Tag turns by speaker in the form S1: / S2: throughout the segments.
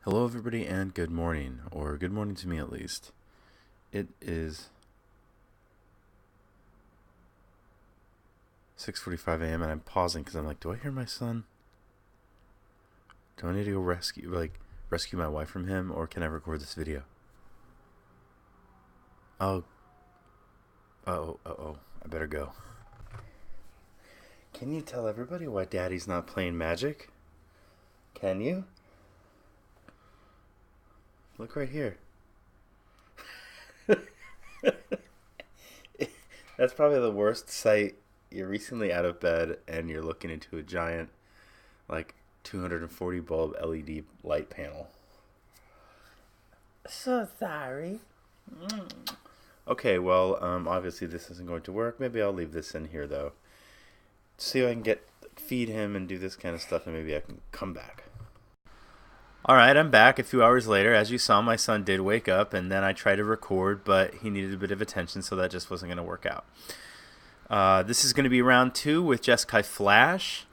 S1: Hello everybody and good morning, or good morning to me at least. It is 6:45 a.m. and I'm pausing because I'm like, do I hear my son? Do I need to go rescue my wife from him, or can I record this video? Oh, I better go. Can you tell everybody why Daddy's not playing Magic? Can you? Look right here. That's probably the worst sight. You're recently out of bed and you're looking into a giant, like, 240 bulb LED light panel. So sorry. Okay, well, obviously this isn't going to work. Maybe I'll leave this in here though. See if I can feed him and do this kind of stuff, and maybe I can come back. Alright, I'm back a few hours later. As you saw, my son did wake up, and then I tried to record, but he needed a bit of attention, so that just wasn't going to work out. This is going to be round 2 with Jeskai Flash.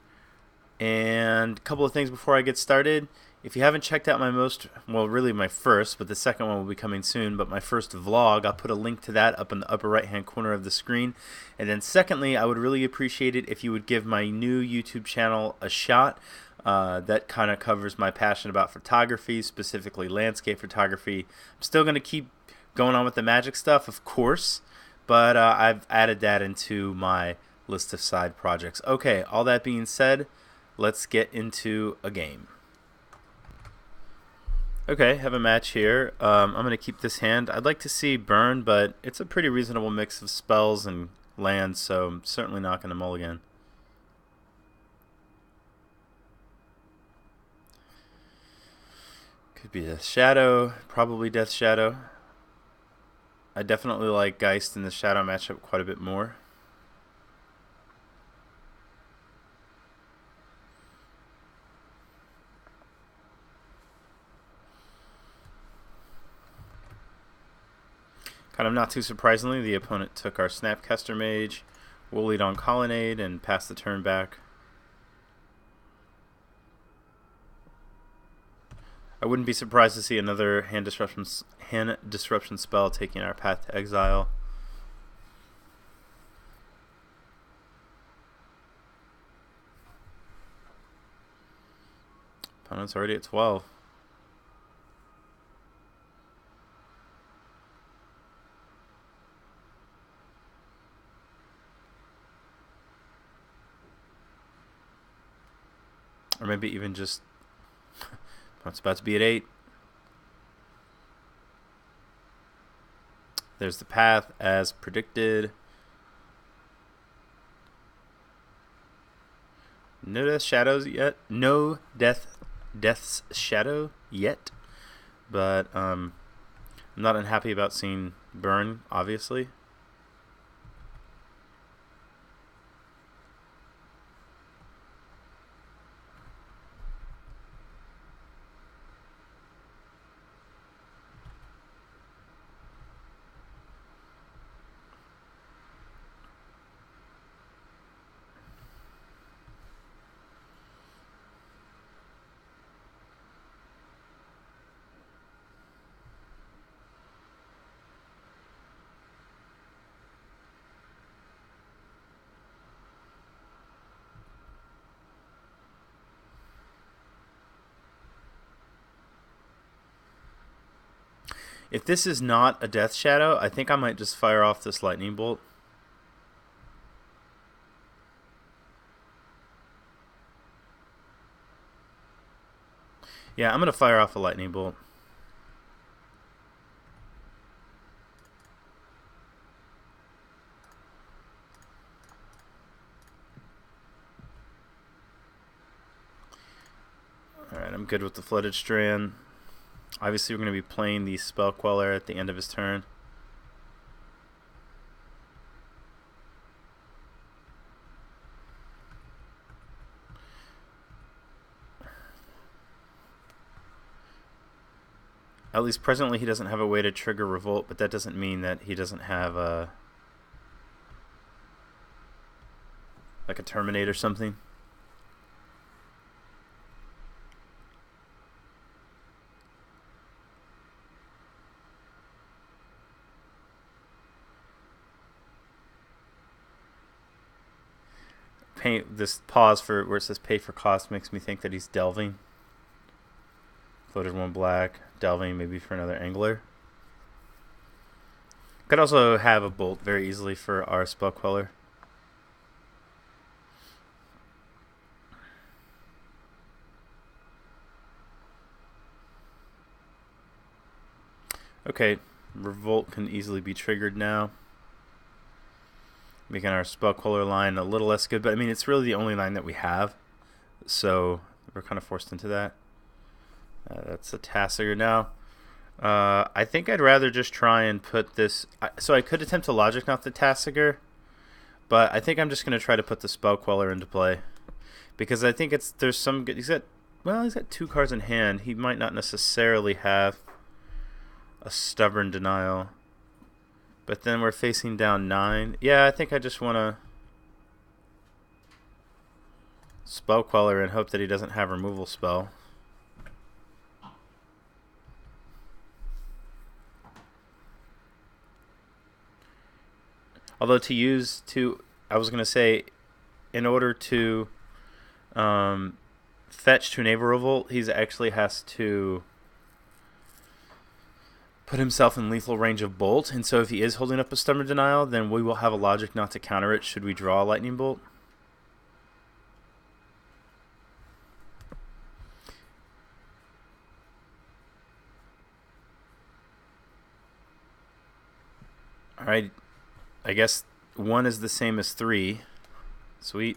S1: And a couple of things before I get started. If you haven't checked out my first, but the second one will be coming soon, but my first vlog, I'll put a link to that up in the upper right-hand corner of the screen. And then secondly, I would really appreciate it if you would give my new YouTube channel a shot. That kind of covers my passion about photography, specifically landscape photography. I'm still going to keep going on with the magic stuff, of course, but I've added that into my list of side projects. Okay, all that being said, let's get into a game. Okay, have a match here. I'm going to keep this hand. I'd like to see burn, but it's a pretty reasonable mix of spells and lands, so I'm certainly not going to mulligan. Could be Death Shadow, probably Death Shadow. I definitely like Geist in the Shadow matchup quite a bit more. Kind of not too surprisingly, the opponent took our Snapcaster Mage, woollied on Colonnade, and passed the turn back. I wouldn't be surprised to see another hand disruption spell taking our Path to Exile. Opponent's already at 12. Or maybe even just it's about to be at 8. There's the path as predicted. No Death Shadows yet. No Death's Shadow yet. But I'm not unhappy about seeing burn, obviously. If this is not a Death Shadow, I think I might just fire off this Lightning Bolt. Yeah, I'm going to fire off a Lightning Bolt. Alright, I'm good with the Flooded Strand. Obviously, we're going to be playing the Spell Queller at the end of his turn. At least presently he doesn't have a way to trigger Revolt, but that doesn't mean that he doesn't have a like a Terminate or something. this pause for where it says pay for cost makes me think that he's delving. Floated 1 black, delving maybe for another angler. Could also have a bolt very easily for our spell queller. Okay, Revolt can easily be triggered now, making our spell queller line a little less good, but I mean it's really the only line that we have, so we're kind of forced into that. That's a Tasigur now. I think I'd rather just try and put this. So I could attempt to logic knot the Tasigur, but I think I'm just going to try to put the spell queller into play, because I think there's some good. He's got 2 cards in hand. He might not necessarily have a stubborn denial, but then we're facing down 9. Yeah, I think I just want to spell queller and hope that he doesn't have removal spell. Although I was going to say, in order to fetch to enable Revolt, he actually has to put himself in lethal range of Bolt, and so if he is holding up a Stubborn Denial, then we will have a logic not to counter it should we draw a Lightning Bolt. Alright, I guess 1 is the same as 3. Sweet.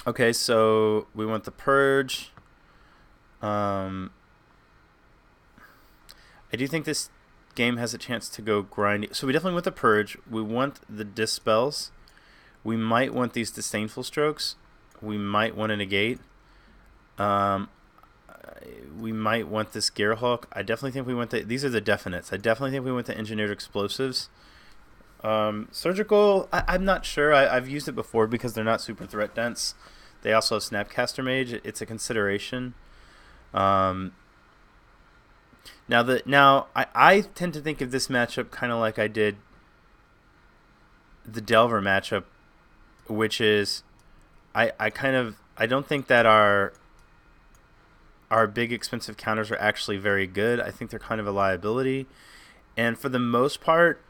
S1: Okay, so we want the Purge. I do think this game has a chance to go grindy. So we definitely want the Purge. We want the Dispels. We might want these Disdainful Strokes. We might want a Negate. We might want this Gearhulk. I definitely think we want these are the definites. I definitely think we want the Engineered Explosives. Surgical, I'm not sure. I've used it before because they're not super threat dense. They also have Snapcaster Mage. It's a consideration. Now I tend to think of this matchup kind of like I did the Delver matchup, which is I don't think that our big expensive counters are actually very good. I think they're kind of a liability, and for the most part,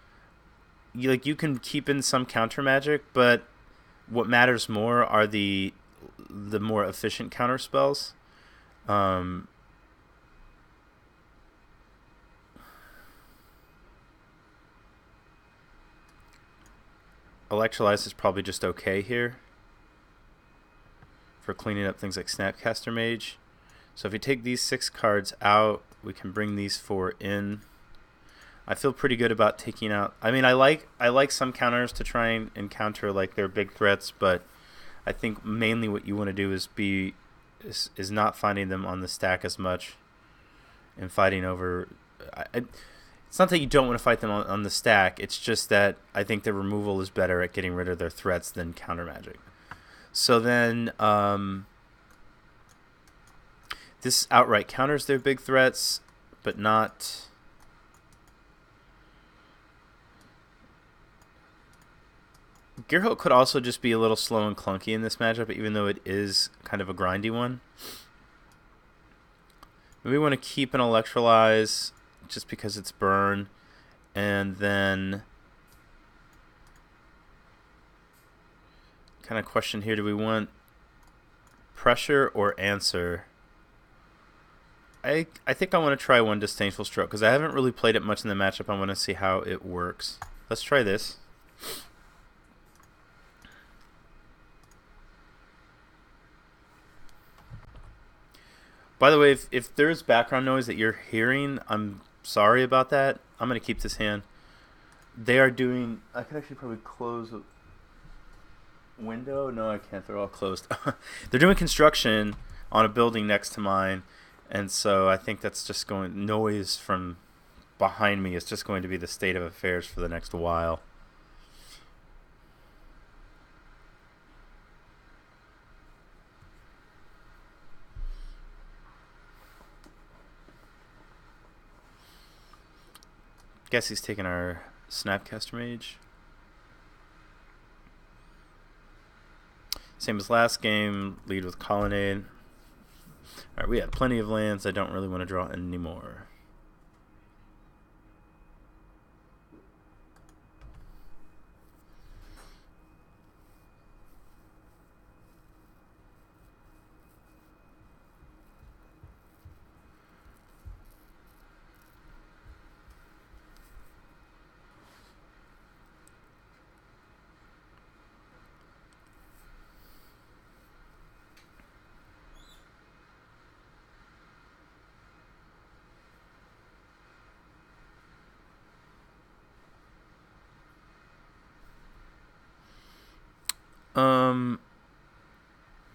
S1: you can keep in some counter magic, but what matters more are the more efficient counter spells. Electrolyze is probably just okay here for cleaning up things like Snapcaster Mage. So if we take these 6 cards out, we can bring these 4 in. I feel pretty good about taking out. I mean, I like some counters to try and encounter like their big threats, but I think mainly what you want to do is not finding them on the stack as much and fighting over. It's not that you don't want to fight them on the stack. It's just that I think the removal is better at getting rid of their threats than counter magic. So then this outright counters their big threats, but not. Gearhulk could also just be a little slow and clunky in this matchup, even though it is kind of a grindy one. Maybe we want to keep an Electrolyze just because it's burn, and then kind of question here: do we want pressure or answer? I think I want to try 1 Disdainful Stroke because I haven't really played it much in the matchup. I want to see how it works. Let's try this. By the way, if there's background noise that you're hearing, I'm sorry about that. I'm going to keep this hand. They are doing. I could actually probably close a window. No, I can't. They're all closed. They're doing construction on a building next to mine. And so I think that's just going. Noise from behind me is just going to be the state of affairs for the next while. Guess he's taking our Snapcaster Mage. Same as last game, lead with Colonnade. Alright, we have plenty of lands. I don't really want to draw anymore.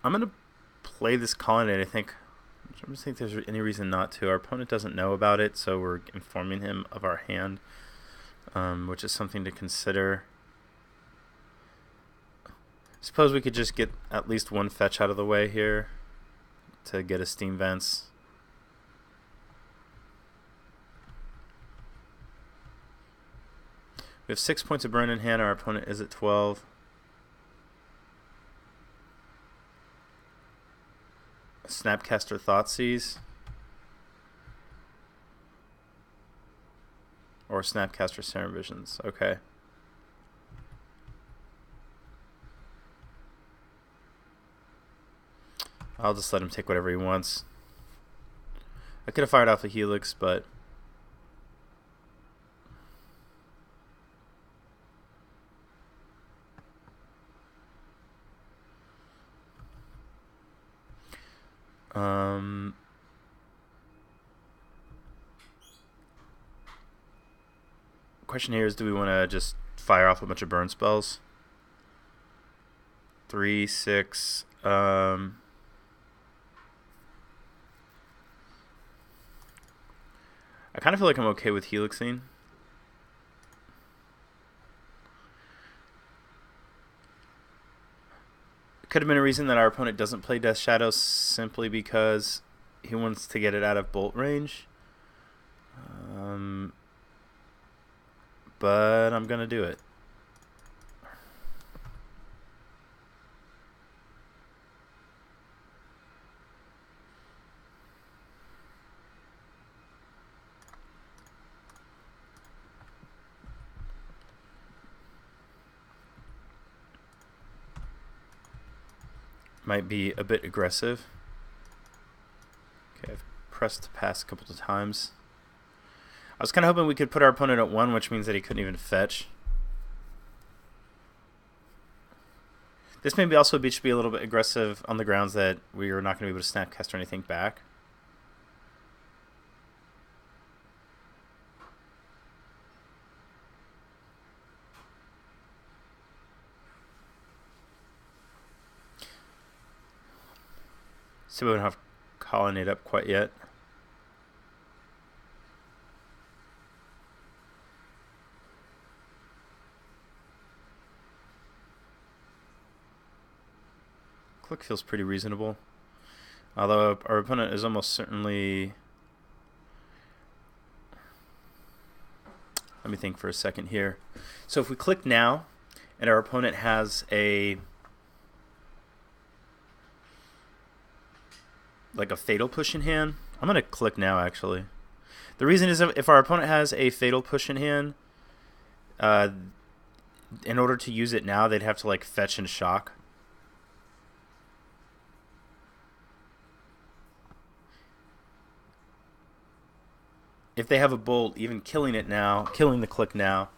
S1: I'm gonna play this Colonnade. I don't think there's any reason not to. Our opponent doesn't know about it, so we're informing him of our hand, which is something to consider. Suppose we could just get at least one fetch out of the way here to get a Steam Vents. We have 6 points of burn in hand. Our opponent is at 12. Snapcaster Thoughtseize. Or Snapcaster Serum Visions. Okay. I'll just let him take whatever he wants. I could have fired off a Helix, but question here is, do we want to just fire off a bunch of burn spells? 3, 6. I kind of feel like I'm okay with Helixing. Could have been a reason that our opponent doesn't play Death Shadows simply because he wants to get it out of bolt range. But I'm going to do it. Might be a bit aggressive. Okay, I've pressed pass a couple of times. I was kind of hoping we could put our opponent at 1, which means that he couldn't even fetch. This maybe also should be a little bit aggressive on the grounds that we are not going to be able to Snapcast or anything back. So we don't have Colonnade up quite yet. Click feels pretty reasonable. Although our opponent is almost certainly... Let me think for a second here. So if we click now, and our opponent has a... like a Fatal Push in hand. I'm going to click now, actually. The reason is if our opponent has a Fatal Push in hand, in order to use it now, they'd have to like fetch and shock. If they have a bolt, even killing it now, killing the click now,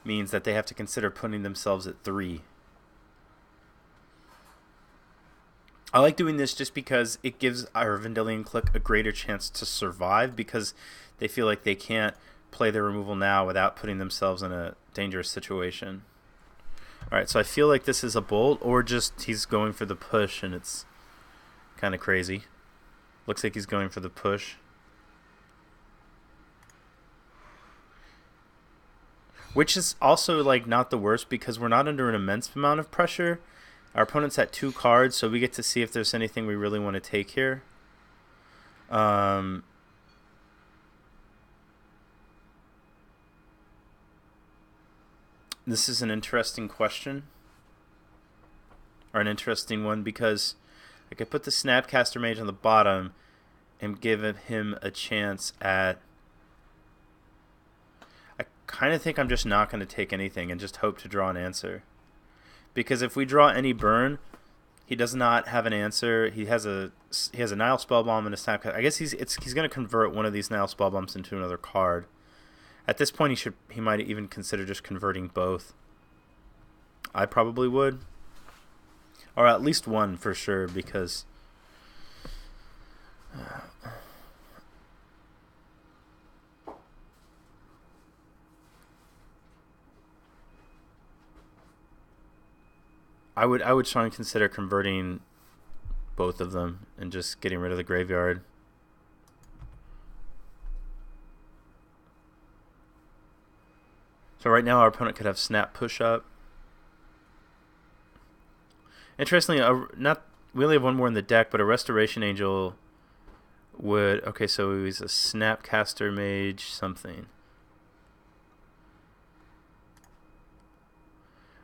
S1: means that they have to consider putting themselves at 3. I like doing this just because it gives our Vendilion Click a greater chance to survive, because they feel like they can't play their removal now without putting themselves in a dangerous situation. Alright, so I feel like this is a bolt, or just he's going for the push and it's kind of crazy. Looks like he's going for the push. Which is also like not the worst, because we're not under an immense amount of pressure. Our opponent's at 2 cards, so we get to see if there's anything we really want to take here. This is an interesting question. Or an interesting one, because I could put the Snapcaster Mage on the bottom and give him a chance at... I kind of think I'm just not going to take anything and just hope to draw an answer. Because if we draw any burn, he does not have an answer. He has a Nile Spellbomb and a Snapcaster. I guess he's going to convert one of these Nile Spellbombs into another card. At this point, he might even consider just converting both. I probably would. Or at least one for sure, because... I would strongly consider converting both of them and just getting rid of the graveyard. So right now our opponent could have Snap Push Up. Interestingly, we only have one more in the deck, but a Restoration Angel would... Okay, so he's a Snapcaster Mage something.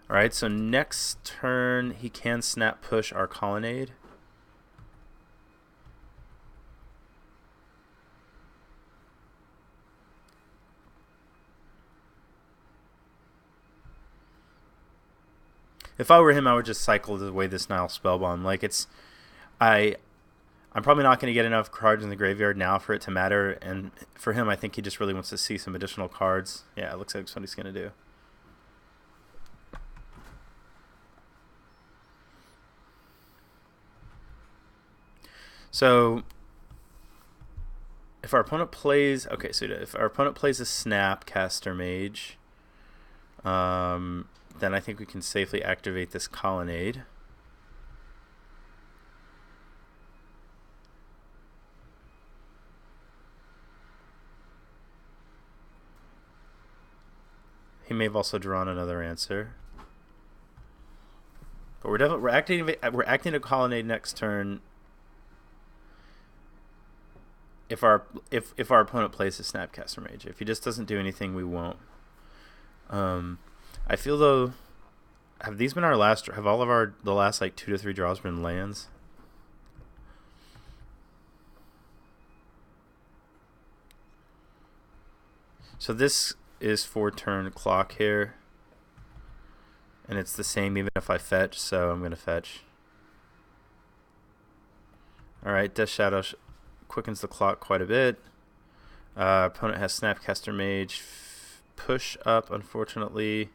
S1: Alright, so next turn he can Snap Push our Colonnade. If I were him, I would just cycle away this Nile Spellbomb. Like, I'm probably not going to get enough cards in the graveyard now for it to matter, and for him, I think he just really wants to see some additional cards. Yeah, it looks like that's what he's going to do. So, if our opponent plays... Okay, so if our opponent plays a Snapcaster Mage... then I think we can safely activate this Colonnade. He may have also drawn another answer. But we're acting a Colonnade next turn. If our opponent plays a Snapcaster Mage. If he just doesn't do anything, we won't. I feel though, have these been our last? Have all of the last like 2 to 3 draws been lands? So this is 4-turn clock here, and it's the same even if I fetch. So I'm gonna fetch. All right, Death Shadow quickens the clock quite a bit. Opponent has Snapcaster Mage. Push up, unfortunately.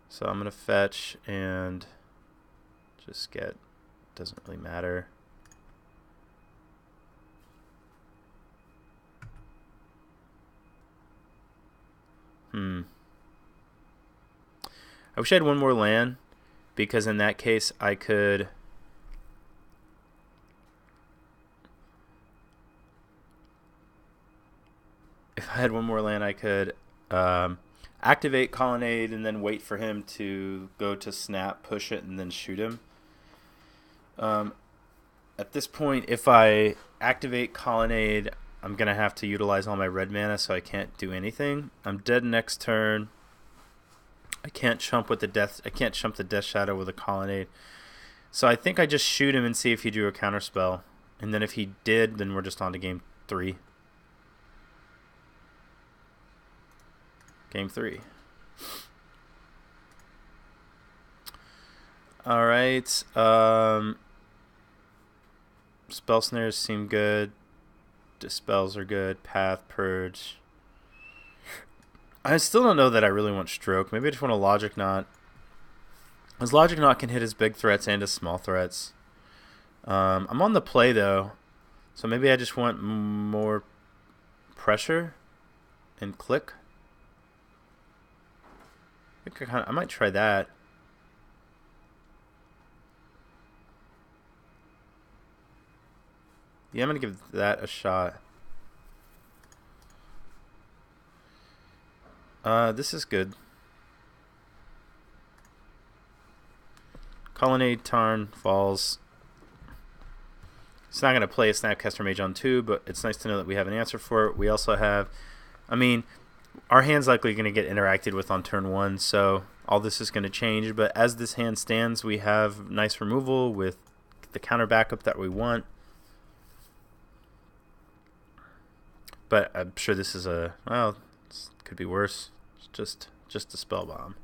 S1: So I'm going to fetch and just get... Doesn't really matter. I wish I had one more land, because in that case I could... If I had one more land, I could activate Colonnade and then wait for him to go to Snap, push it, and then shoot him. At this point, if I activate Colonnade, I'm going to have to utilize all my red mana, so I can't do anything. I'm dead next turn. I can't chump with the Death. I can't chump the Death Shadow with a Colonnade. So I think I just shoot him and see if he drew a counterspell. And then if he did, then we're just on to game 3. Game 3. Alright. Spell snares seem good. Dispels are good. Path, Purge. I still don't know that I really want Stroke. Maybe I just want a Logic Knot. His Logic Knot can hit his big threats and his small threats. I'm on the play though, so maybe I just want more pressure and click. I might try that. Yeah, I'm going to give that a shot. This is good. Colonnade, Tarn, falls. It's not going to play a Snapcaster Mage on 2, but it's nice to know that we have an answer for it. We also have... I mean, our hand's likely going to get interacted with on turn 1, so all this is going to change. But as this hand stands, we have nice removal with the counter backup that we want. But I'm sure this is well, this could be worse. It's just a spell bomb.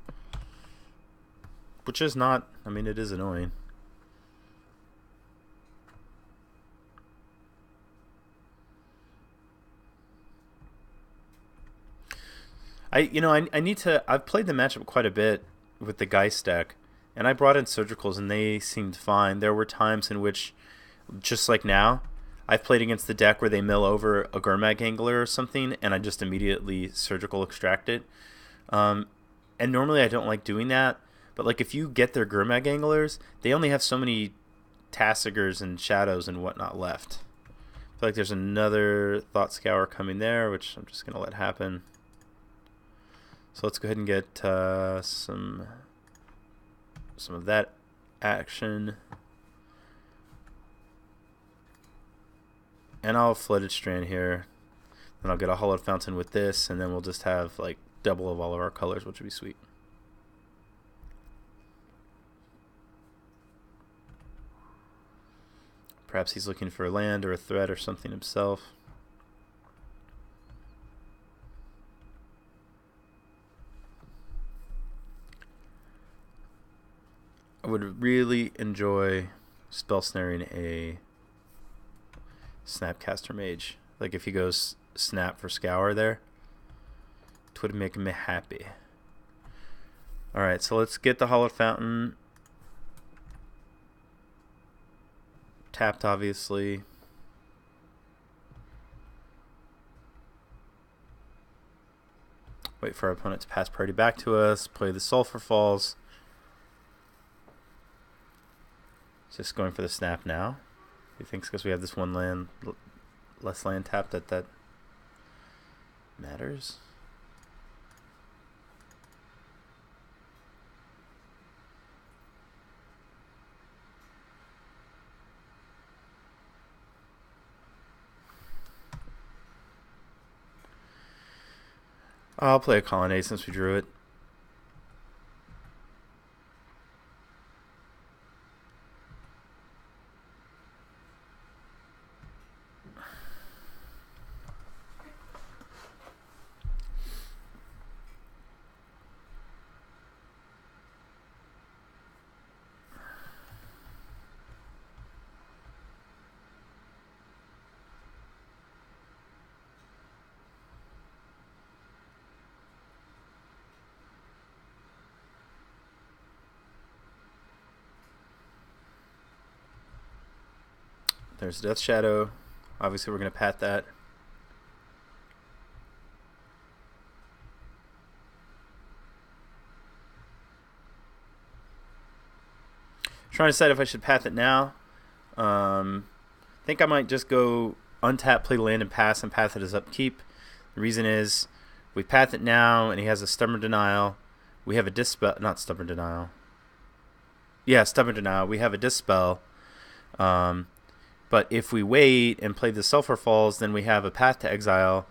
S1: Which is not, I mean, it is annoying. I need to, I've played the matchup quite a bit with the Geist deck, and I brought in Surgicals and they seemed fine. There were times in which, just like now, I've played against the deck where they mill over a Gurmag Angler or something, and I just immediately Surgical extract it. And normally I don't like doing that, but like if you get their Gurmag Anglers, they only have so many Tassigers and Shadows and whatnot left. I feel like there's another Thought Scour coming there, which I'm just going to let happen. So let's go ahead and get some of that action. And I'll Flooded Strand here. Then I'll get a Hollowed Fountain with this, and then we'll just have like double of all of our colors, which would be sweet. Perhaps he's looking for a land or a threat or something himself. I would really enjoy spell snaring a Snapcaster Mage. Like if he goes snap for Scour there, it would make me happy. Alright, so let's get the Hollowed Fountain. Tapped, obviously. Wait for our opponent to pass priority back to us. Play the Sulphur Falls. Just going for the snap now. He thinks because we have this one land, less land tapped, that matters. I'll play a Colonnade since we drew it. There's Death Shadow. Obviously, we're going to pat that. Trying to decide if I should path it now. I think I might just go untap, play land, and path it as upkeep. The reason is we path it now, and he has a Stubborn Denial. We have a Dispel. Not Stubborn Denial. Yeah, Stubborn Denial. We have a Dispel. But if we wait and play the Sulphur Falls, then we have a Path to Exile.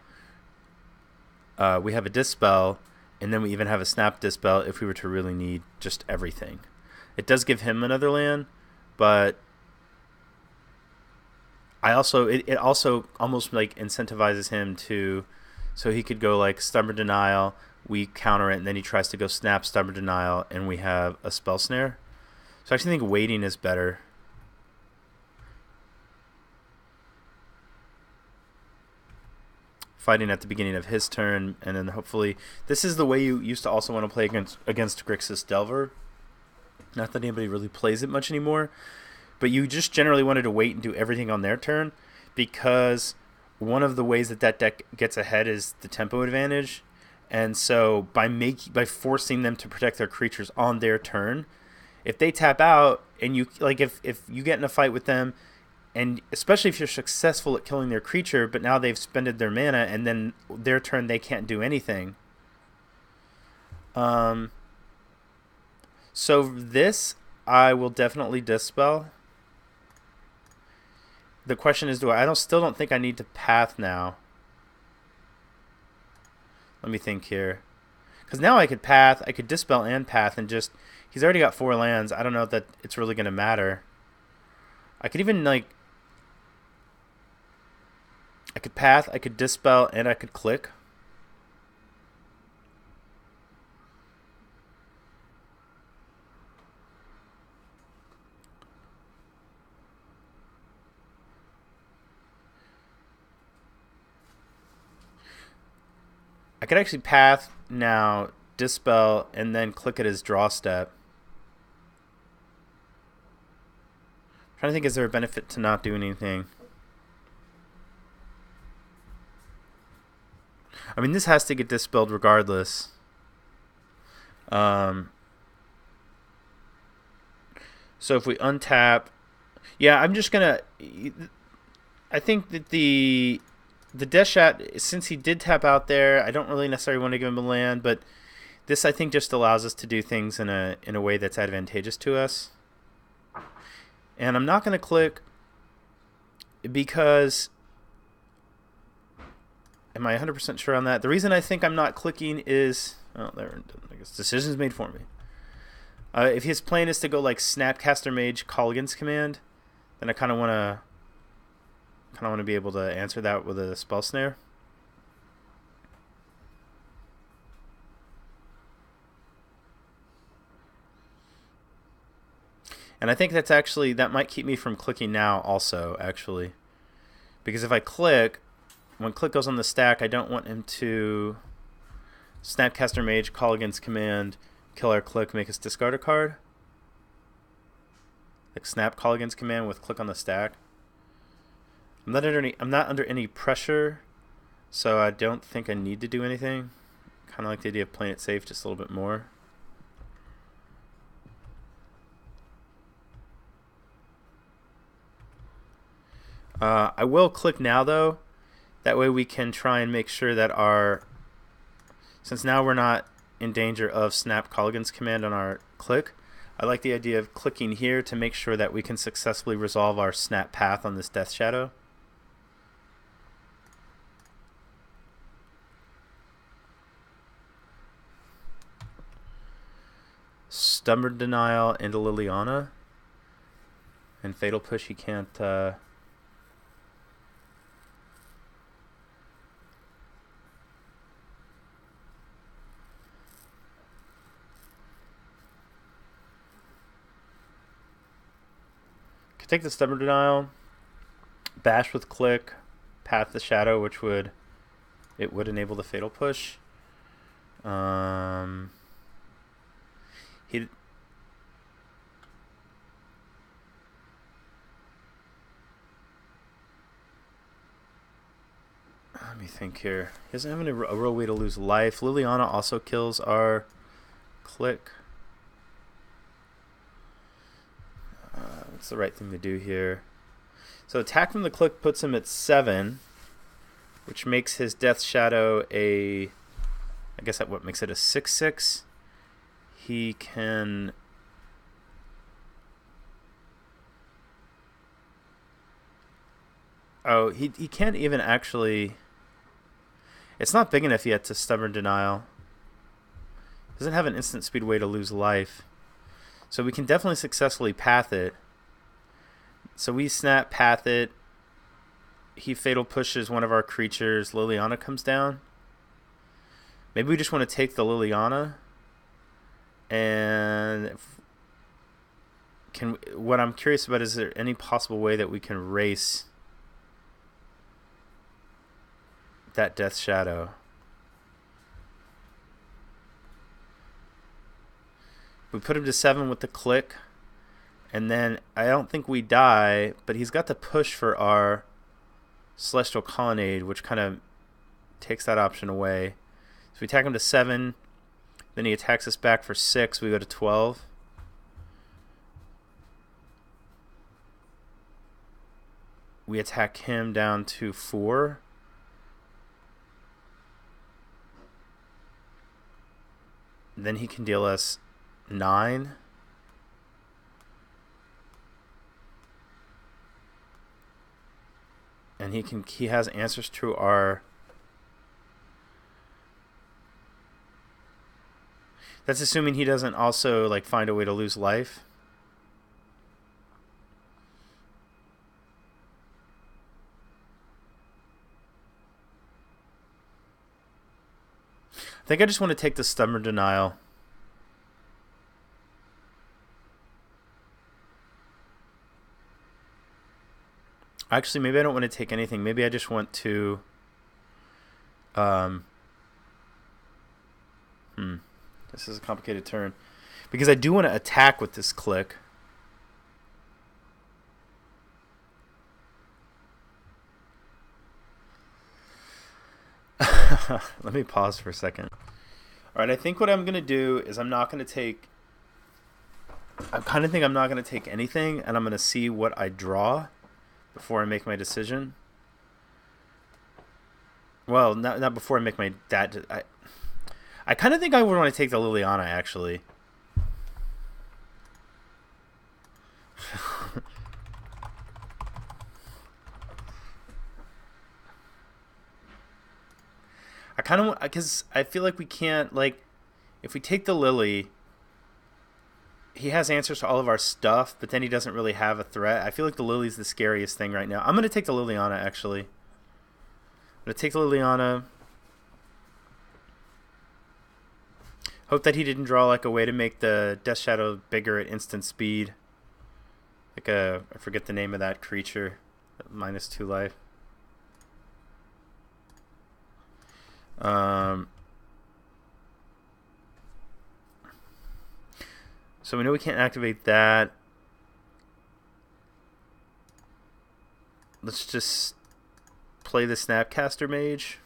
S1: We have a Dispel, and then we even have a Snap Dispel if we were to really need just everything. It does give him another land, but it also almost like incentivizes him to, so he could go like Stubborn Denial, we counter it, and then he tries to go Snap Stubborn Denial, and we have a Spell Snare. So I actually think waiting is better. Fighting at the beginning of his turn, and then hopefully this is the way you used to also want to play against Grixis Delver. Not that anybody really plays it much anymore, but you just generally wanted to wait and do everything on their turn, because one of the ways that deck gets ahead is the tempo advantage, and so by forcing them to protect their creatures on their turn, if they tap out and you like if you get in a fight with them, and especially if you're successful at killing their creature, but now they've spended their mana, and then their turn they can't do anything. So this, I will definitely Dispel. The question is, still don't think I need to path now. Let me think here. Because now I could path, I could dispel and path, and just he's already got 4 lands. I don't know if that it's really gonna matter. I could even like I could path, I could dispel, and I could click. I could actually path now, dispel, and then click at his draw step. I'm trying to think, is there a benefit to not doing anything? I mean, this has to get dispelled regardless. So if we untap, yeah, I'm just gonna. I think that the Death Shot, since he did tap out there, I don't really necessarily want to give him a land, but this I think just allows us to do things in a way that's advantageous to us. And I'm not going to click because, am I 100% sure on that? The reason I think I'm not clicking is, oh, there, I guess decision's made for me. If his plan is to go like Snapcaster Mage Colligan's Command, then I kind of want to be able to answer that with a Spell Snare. And I think that's actually, that might keep me from clicking now also, actually. Because if I click, when click goes on the stack, I don't want him to Snapcaster Mage, Colligan's Command, kill our click, make us discard a card. Like Snap Colligan's Command with click on the stack. I'm not under any pressure, so I don't think I need to do anything. Kind of like the idea of playing it safe just a little bit more. I will click now though. That way we can try and make sure that since now we're not in danger of Snap Colligan's Command on our click, I like the idea of clicking here to make sure that we can successfully resolve our snap path on this Death Shadow. Stubborn Denial into Liliana. And Fatal Push, he can't... Take the Stubborn Denial, bash with click, path the Shadow, which would enable the Fatal Push. Let me think here. He doesn't have a real way to lose life. Liliana also kills our click. What's the right thing to do here? So attack from the click puts him at 7, which makes his Death Shadow I guess what makes it a 6/6. He can... Oh, he can't even actually... It's not big enough yet to Stubborn Denial. Doesn't have an instant speed way to lose life. So we can definitely successfully path it. So we snap, path it. He Fatal Pushes one of our creatures. Liliana comes down. Maybe we just want to take the Liliana. And what I'm curious about, is there any possible way that we can race that Death Shadow? We put him to 7 with the click. And then I don't think we die, but he's got the push for our Celestial Colonnade, which kind of takes that option away. So we attack him to 7, then he attacks us back for 6, we go to 12. We attack him down to 4. Then he can deal us 9. And he has answers to our That's assuming he doesn't also like find a way to lose life. I think I just want to take the stubborn denial. Actually, maybe I don't want to take anything. Maybe I just want to... This is a complicated turn. Because I do want to attack with this click. Let me pause for a second. Alright, I think what I'm going to do is I'm not going to take... I kind of think I'm not going to take anything, and I'm going to see what I draw before I make my decision. Well, not before I make my... I kind of think I would want to take the Liliana, actually. I kind of... Because I feel like we can't, like... If we take the Lily... He has answers to all of our stuff, but then he doesn't really have a threat. I feel like the Lily's the scariest thing right now. I'm going to take the Liliana, actually. I'm going to take the Liliana. Hope that he didn't draw like a way to make the Death Shadow bigger at instant speed. Like I forget the name of that creature. -2 life. So we know we can't activate that. Let's just play the Snapcaster Mage.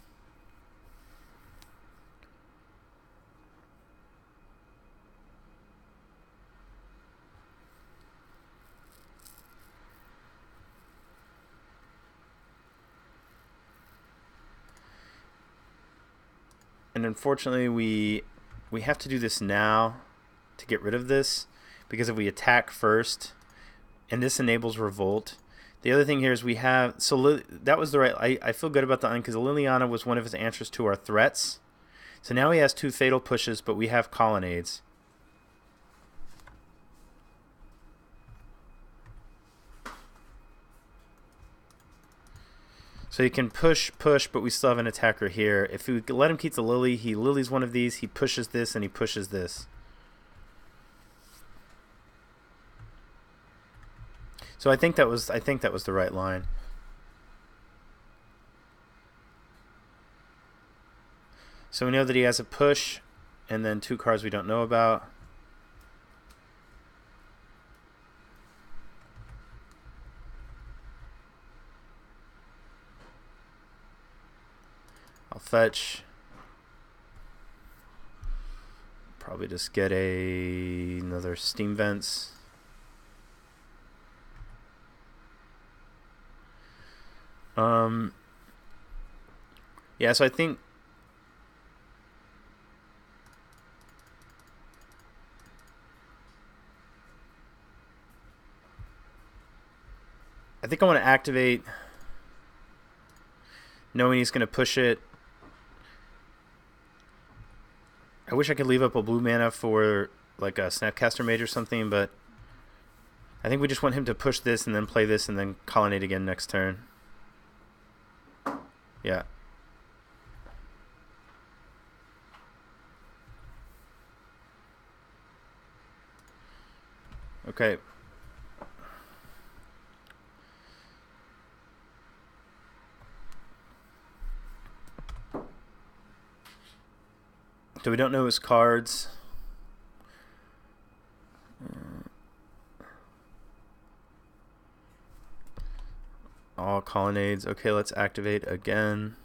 S1: And unfortunately we have to do this now to get rid of this, because if we attack first and this enables revolt. The other thing here is we have, so that was the right, I feel good about the because Liliana was one of his answers to our threats. So now he has 2 fatal pushes, but we have colonnades. So he can push, but we still have an attacker here. If we let him keep the Lily, he Lily's one of these, he pushes this, and he pushes this. So I think that was the right line. So we know that he has a push, and then 2 cards we don't know about. I'll fetch. Probably just get another Steam Vents. Yeah, so I think I want to activate, knowing he's going to push it. I wish I could leave up a blue mana for like a Snapcaster Mage or something, but I think we just want him to push this and then play this and then colonnade again next turn. Yeah. Okay. So we don't know his cards. All colonnades. Okay, let's activate again.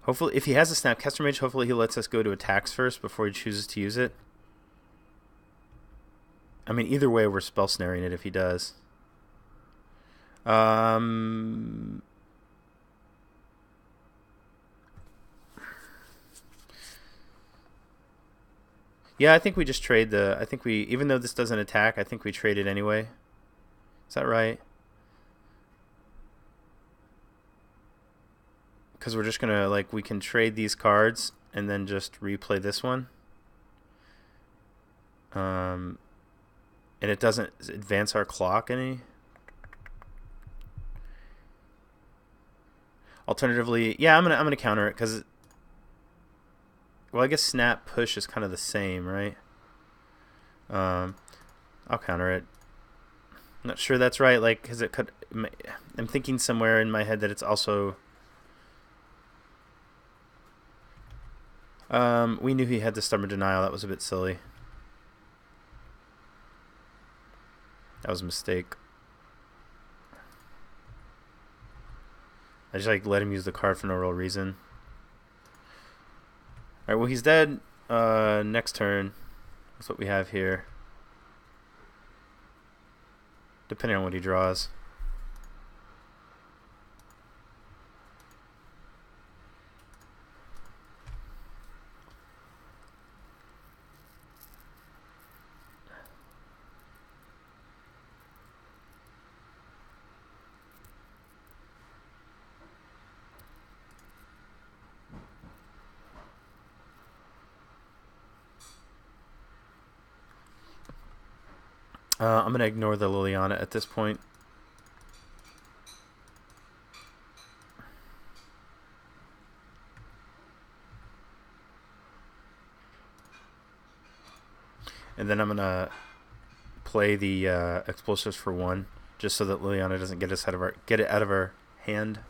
S1: Hopefully, if he has a Snapcaster Mage, hopefully he lets us go to attacks first before he chooses to use it. I mean, either way, we're spell snaring it if he does. Yeah, I think we just trade the... I think we... Even though this doesn't attack, I think we trade it anyway. Is that right? Because we're just going to... Like, we can trade these cards. and then just replay this one. And it doesn't advance our clock any. Alternatively, yeah, I'm gonna counter it because, well, I guess snap push is kind of the same, right? I'll counter it. I'm not sure that's right, like, because it could. I'm thinking somewhere in my head that it's also. We knew he had the stubborn denial. That was a bit silly. That was a mistake. I just like let him use the card for no real reason. Alright, well, he's dead. Next turn. That's what we have here. Depending on what he draws. I'm going to ignore the Liliana at this point. And then I'm going to play the explosives for 1, just so that Liliana doesn't get it out of our hand.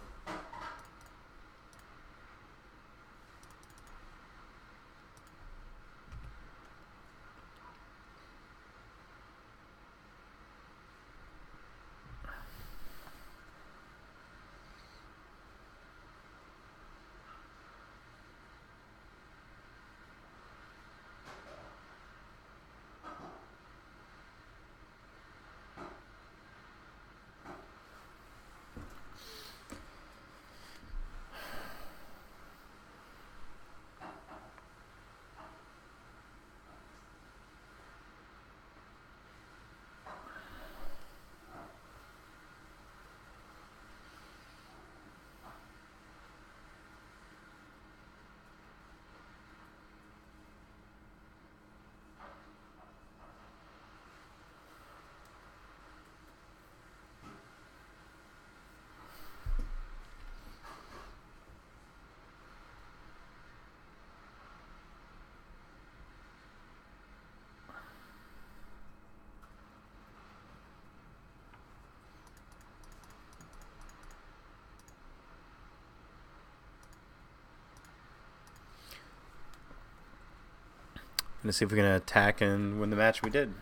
S1: Gonna see if we can attack and win the match. We did.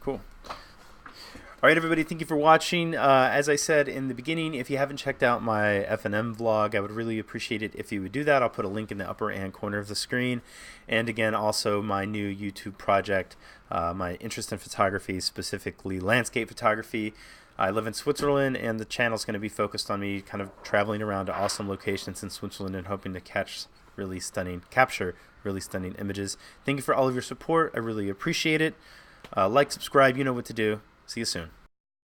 S1: Cool. All right, everybody, thank you for watching. As I said in the beginning, if you haven't checked out my F&M vlog, I would really appreciate it if you would do that. I'll put a link in the upper hand corner of the screen. And again, also my new YouTube project, my interest in photography, specifically landscape photography. I live in Switzerland, and the channel is going to be focused on me kind of traveling around to awesome locations in Switzerland and hoping to capture really stunning images. Thank you for all of your support. I really appreciate it. Like, subscribe, you know what to do. See you soon.